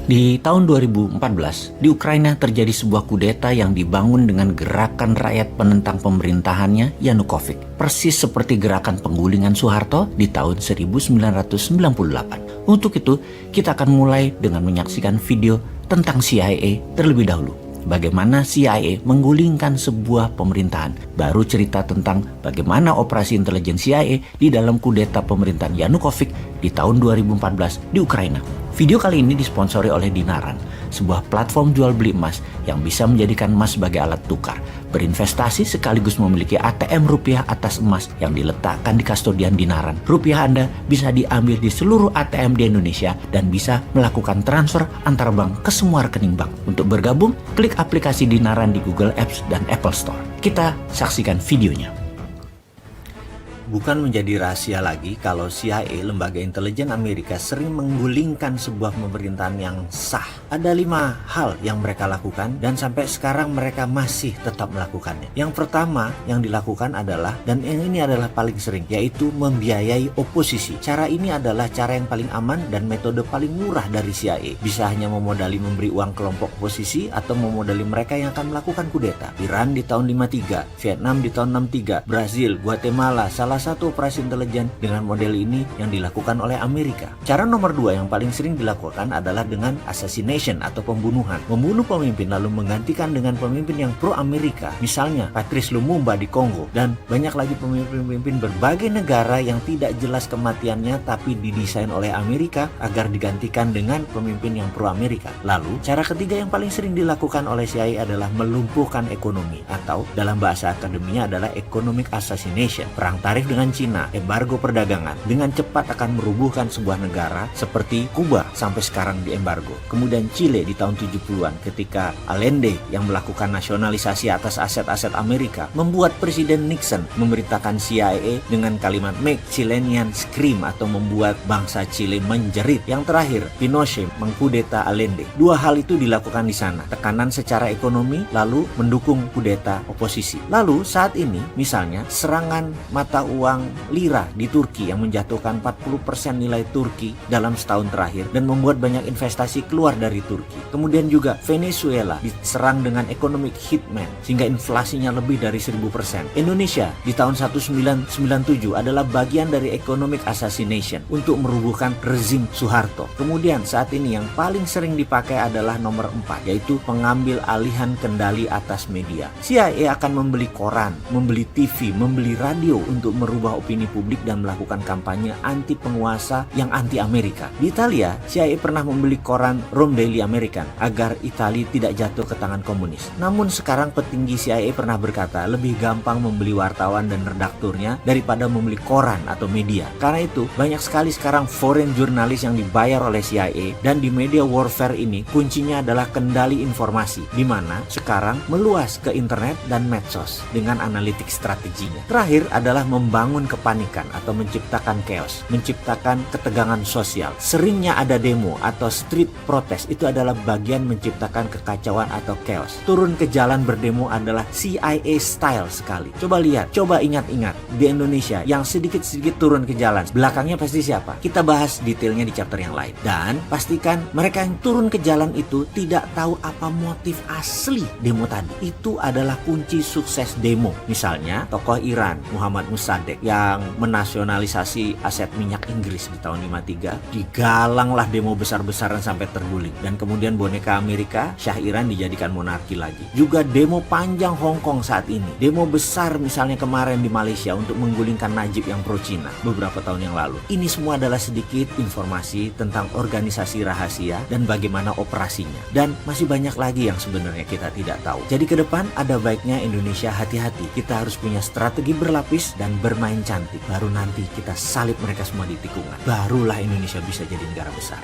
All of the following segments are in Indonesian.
Di tahun 2014, di Ukraina terjadi sebuah kudeta yang dibangun dengan gerakan rakyat penentang pemerintahannya Yanukovych, persis seperti gerakan penggulingan Soeharto di tahun 1998. Untuk itu, kita akan mulai dengan menyaksikan video tentang CIA terlebih dahulu. Bagaimana CIA menggulingkan sebuah pemerintahan. Baru cerita tentang bagaimana operasi intelijen CIA di dalam kudeta pemerintahan Yanukovych di tahun 2014 di Ukraina. Video kali ini disponsori oleh Dinaran, sebuah platform jual beli emas yang bisa menjadikan emas sebagai alat tukar, berinvestasi sekaligus memiliki ATM rupiah atas emas yang diletakkan di kastodian Dinaran. Rupiah Anda bisa diambil di seluruh ATM di Indonesia dan bisa melakukan transfer antar bank ke semua rekening bank. Untuk bergabung, klik aplikasi Dinaran di Google Apps dan Apple Store. Kita saksikan videonya. Bukan menjadi rahasia lagi kalau CIA, lembaga intelijen Amerika, sering menggulingkan sebuah pemerintahan yang sah. Ada 5 hal yang mereka lakukan dan sampai sekarang mereka masih tetap melakukannya. Yang pertama yang dilakukan adalah, dan yang ini adalah paling sering, yaitu membiayai oposisi. Cara ini adalah cara yang paling aman dan metode paling murah dari CIA. Bisa hanya memodali memberi uang kelompok oposisi atau memodali mereka yang akan melakukan kudeta. Iran di tahun 53, Vietnam di tahun 63, Brazil, Guatemala, salah satu operasi intelijen dengan model ini yang dilakukan oleh Amerika. Cara nomor 2 yang paling sering dilakukan adalah dengan assassination atau pembunuhan. Membunuh pemimpin lalu menggantikan dengan pemimpin yang pro-Amerika. Misalnya Patrice Lumumba di Kongo dan banyak lagi pemimpin-pemimpin berbagai negara yang tidak jelas kematiannya tapi didesain oleh Amerika agar digantikan dengan pemimpin yang pro-Amerika. Lalu cara ketiga yang paling sering dilakukan oleh CIA adalah melumpuhkan ekonomi atau dalam bahasa akademinya adalah economic assassination. Perang tarif dengan Cina, embargo perdagangan, dengan cepat akan merubuhkan sebuah negara seperti Kuba sampai sekarang di embargo. Kemudian Chile di tahun 70-an ketika Allende yang melakukan nasionalisasi atas aset-aset Amerika membuat Presiden Nixon memerintahkan CIA dengan kalimat "Make Chileans Scream" atau membuat bangsa Chile menjerit. Yang terakhir, Pinochet mengkudeta Allende. 2 hal itu dilakukan di sana. Tekanan secara ekonomi lalu mendukung kudeta oposisi. Lalu saat ini misalnya serangan mata uang lira di Turki yang menjatuhkan 40% nilai Turki dalam setahun terakhir dan membuat banyak investasi keluar dari Turki. Kemudian juga Venezuela diserang dengan economic hitman sehingga inflasinya lebih dari 1000%. Indonesia di tahun 1997 adalah bagian dari economic assassination untuk merubuhkan rezim Soeharto. Kemudian saat ini yang paling sering dipakai adalah nomor 4, yaitu pengambil alihan kendali atas media. CIA akan membeli koran, membeli TV, membeli radio untuk merubah opini publik dan melakukan kampanye anti penguasa yang anti Amerika. Di Italia, CIA pernah membeli koran Rome Daily American agar Italia tidak jatuh ke tangan komunis. Namun sekarang petinggi CIA pernah berkata lebih gampang membeli wartawan dan redakturnya daripada membeli koran atau media. Karena itu, banyak sekali sekarang foreign jurnalis yang dibayar oleh CIA dan di media warfare ini kuncinya adalah kendali informasi di mana sekarang meluas ke internet dan medsos dengan analitik strateginya. Terakhir adalah membangun kepanikan atau menciptakan chaos, menciptakan ketegangan sosial. Seringnya ada demo atau street protest, itu adalah bagian menciptakan kekacauan atau chaos. Turun ke jalan berdemo adalah CIA style sekali. Coba lihat, coba ingat-ingat di Indonesia yang sedikit-sedikit turun ke jalan, belakangnya pasti siapa? Kita bahas detailnya di chapter yang lain. Dan pastikan mereka yang turun ke jalan itu tidak tahu apa motif asli demo tadi. Itu adalah kunci sukses demo. Misalnya tokoh Iran Muhammad Mossadegh yang menasionalisasi aset minyak Inggris di tahun 53, digalanglah demo besar-besaran sampai terguling. Dan kemudian boneka Amerika, Shah Iran dijadikan monarki lagi. Juga demo panjang Hong Kong saat ini. Demo besar misalnya kemarin di Malaysia untuk menggulingkan Najib yang pro Cina beberapa tahun yang lalu. Ini semua adalah sedikit informasi tentang organisasi rahasia dan bagaimana operasinya. Dan masih banyak lagi yang sebenarnya kita tidak tahu. Jadi ke depan ada baiknya Indonesia hati-hati. Kita harus punya strategi berlapis dan bermain cantik. Baru nanti kita salib mereka semua di tikungan. Barulah Indonesia bisa jadi negara besar.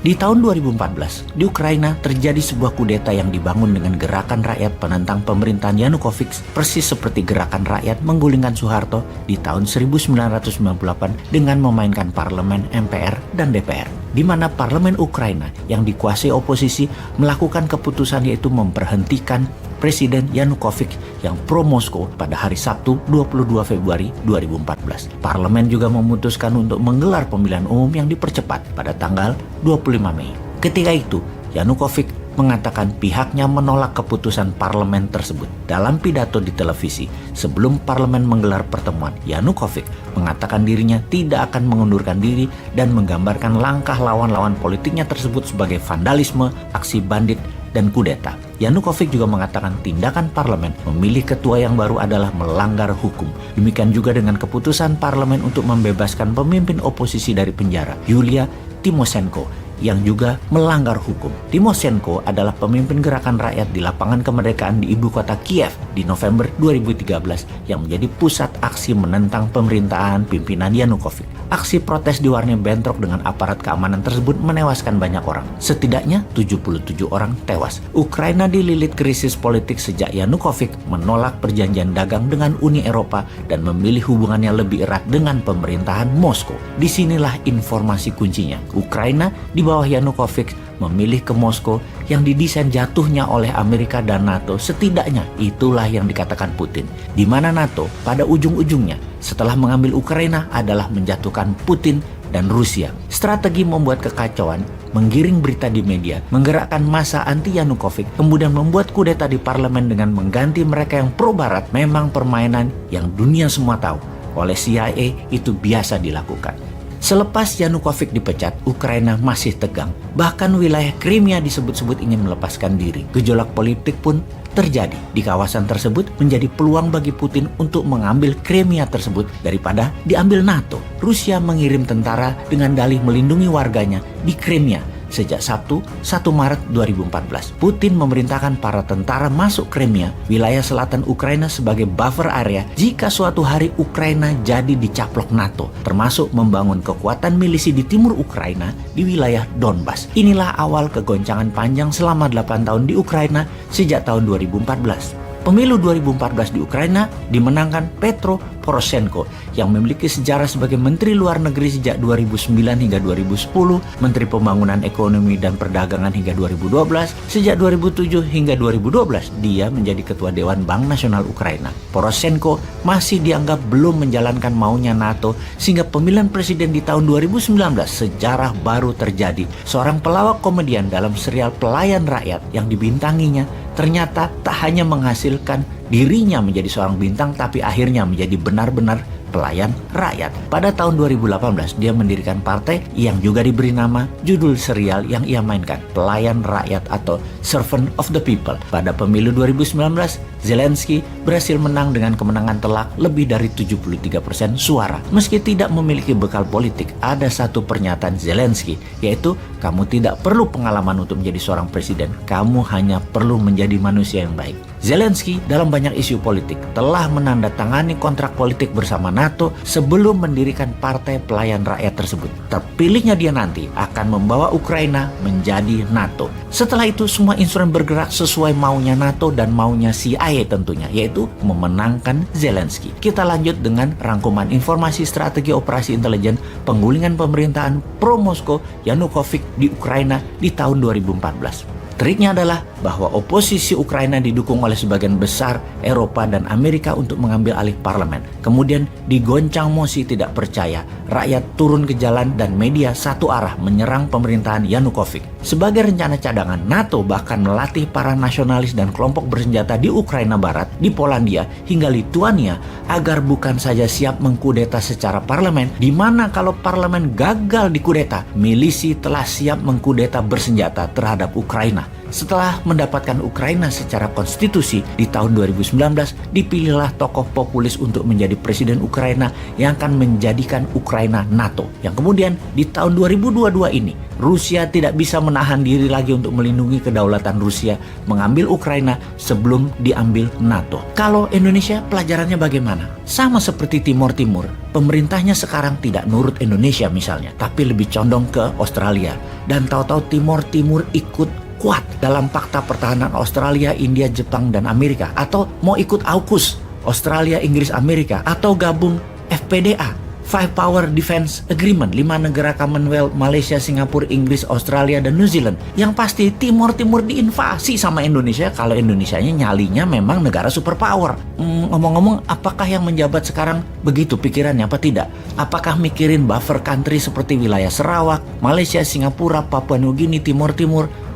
Di tahun 2014, di Ukraina terjadi sebuah kudeta yang dibangun dengan gerakan rakyat penentang pemerintahan Yanukovych, persis seperti gerakan rakyat menggulingkan Soeharto di tahun 1998 dengan memainkan parlemen, MPR, dan DPR. Di mana parlemen Ukraina yang dikuasai oposisi melakukan keputusan yaitu memberhentikan Presiden Yanukovych yang pro-Moskow pada hari Sabtu 22 Februari 2014. Parlemen juga memutuskan untuk menggelar pemilihan umum yang dipercepat pada tanggal 25 Mei. Ketika itu, Yanukovych mengatakan pihaknya menolak keputusan parlemen tersebut. Dalam pidato di televisi sebelum parlemen menggelar pertemuan, Yanukovych mengatakan dirinya tidak akan mengundurkan diri dan menggambarkan langkah lawan-lawan politiknya tersebut sebagai vandalisme, aksi bandit, dan kudeta. Yanukovych juga mengatakan tindakan parlemen memilih ketua yang baru adalah melanggar hukum. Demikian juga dengan keputusan parlemen untuk membebaskan pemimpin oposisi dari penjara, Yulia Tymoshenko, yang juga melanggar hukum. Tymoshenko adalah pemimpin gerakan rakyat di lapangan kemerdekaan di ibu kota Kiev di November 2013 yang menjadi pusat aksi menentang pemerintahan pimpinan Yanukovych. Aksi protes diwarnai bentrok dengan aparat keamanan tersebut menewaskan banyak orang. Setidaknya 77 orang tewas. Ukraina dililit krisis politik sejak Yanukovych menolak perjanjian dagang dengan Uni Eropa dan memilih hubungannya lebih erat dengan pemerintahan Moskow. Disinilah informasi kuncinya. Ukraina di bawah Yanukovych memilih ke Moskow yang didesain jatuhnya oleh Amerika dan NATO. Setidaknya itulah yang dikatakan Putin. Di mana NATO pada ujung-ujungnya setelah mengambil Ukraina adalah menjatuhkan Putin dan Rusia. Strategi membuat kekacauan, menggiring berita di media, menggerakkan massa anti Yanukovych, kemudian membuat kudeta di parlemen dengan mengganti mereka yang pro-barat memang permainan yang dunia semua tahu. Oleh CIA itu biasa dilakukan. Selepas Yanukovych dipecat, Ukraina masih tegang. Bahkan wilayah Crimea disebut-sebut ingin melepaskan diri. Gejolak politik pun terjadi. Di kawasan tersebut menjadi peluang bagi Putin untuk mengambil Crimea tersebut daripada diambil NATO. Rusia mengirim tentara dengan dalih melindungi warganya di Crimea. Sejak Sabtu 1 Maret 2014, Putin memerintahkan para tentara masuk Crimea, wilayah selatan Ukraina sebagai buffer area jika suatu hari Ukraina jadi dicaplok NATO, termasuk membangun kekuatan milisi di timur Ukraina di wilayah Donbas. Inilah awal kegoncangan panjang selama 8 tahun di Ukraina sejak tahun 2014. Pemilu 2014 di Ukraina dimenangkan Petro Poroshenko yang memiliki sejarah sebagai Menteri Luar Negeri sejak 2009 hingga 2010, Menteri Pembangunan Ekonomi dan Perdagangan hingga 2012, sejak 2007 hingga 2012 dia menjadi Ketua Dewan Bank Nasional Ukraina. Poroshenko masih dianggap belum menjalankan maunya NATO sehingga pemilihan presiden di tahun 2019 sejarah baru terjadi. Seorang pelawak komedian dalam serial Pelayan Rakyat yang dibintanginya ternyata tak hanya menghasilkan dirinya menjadi seorang bintang, tapi akhirnya menjadi benar-benar pelayan rakyat. Pada tahun 2018, dia mendirikan partai yang juga diberi nama judul serial yang ia mainkan, Pelayan Rakyat atau Servant of the People. Pada pemilu 2019, Zelensky berhasil menang dengan kemenangan telak lebih dari 73% suara. Meski tidak memiliki bekal politik, ada satu pernyataan Zelensky, yaitu kamu tidak perlu pengalaman untuk menjadi seorang presiden, kamu hanya perlu menjadi manusia yang baik. Zelensky dalam banyak isu politik telah menandatangani kontrak politik bersama NATO sebelum mendirikan Partai Pelayan Rakyat tersebut. Terpilihnya dia nanti akan membawa Ukraina menjadi NATO. Setelah itu semua instrumen bergerak sesuai maunya NATO dan maunya CIA tentunya, yaitu memenangkan Zelensky. Kita lanjut dengan rangkuman informasi strategi operasi intelijen penggulingan pemerintahan pro-Moskow Yanukovych di Ukraina di tahun 2014. Triknya adalah bahwa oposisi Ukraina didukung oleh sebagian besar Eropa dan Amerika untuk mengambil alih parlemen. Kemudian digoncang mosi tidak percaya, rakyat turun ke jalan dan media satu arah menyerang pemerintahan Yanukovych. Sebagai rencana cadangan, NATO bahkan melatih para nasionalis dan kelompok bersenjata di Ukraina Barat, di Polandia, hingga Lituania agar bukan saja siap mengkudeta secara parlemen, di mana kalau parlemen gagal dikudeta, milisi telah siap mengkudeta bersenjata terhadap Ukraina. Setelah mendapatkan Ukraina secara konstitusi di tahun 2019, dipilihlah tokoh populis untuk menjadi presiden Ukraina yang akan menjadikan Ukraina NATO. Yang kemudian di tahun 2022 ini, Rusia tidak bisa menahan diri lagi untuk melindungi kedaulatan Rusia, mengambil Ukraina sebelum diambil NATO. Kalau Indonesia pelajarannya bagaimana? Sama seperti Timur Timur, pemerintahnya sekarang tidak nurut Indonesia misalnya, tapi lebih condong ke Australia. Dan tahu-tahu Timur Timur ikut kuat dalam Fakta Pertahanan Australia, India, Jepang, dan Amerika, atau mau ikut AUKUS Australia, Inggris, Amerika, atau gabung FPDA. Five Power Defense Agreement, 5 negara Commonwealth, Malaysia, Singapura, Inggris, Australia, dan New Zealand. Yang pasti Timur diinvasi sama Indonesia kalau Indonesianya nyalinya memang negara superpower. Ngomong-ngomong, apakah yang menjabat sekarang begitu pikirannya apa tidak? Apakah mikirin buffer country seperti wilayah Sarawak, Malaysia, Singapura, Papua Nugini, Timur?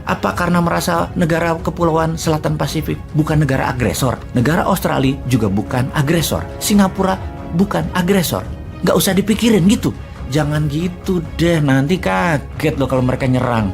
Apa karena merasa negara kepulauan Selatan Pasifik bukan negara agresor? Negara Australia juga bukan agresor. Singapura bukan agresor. Nggak usah dipikirin gitu. Jangan gitu deh, nanti kaget loh kalau mereka nyerang.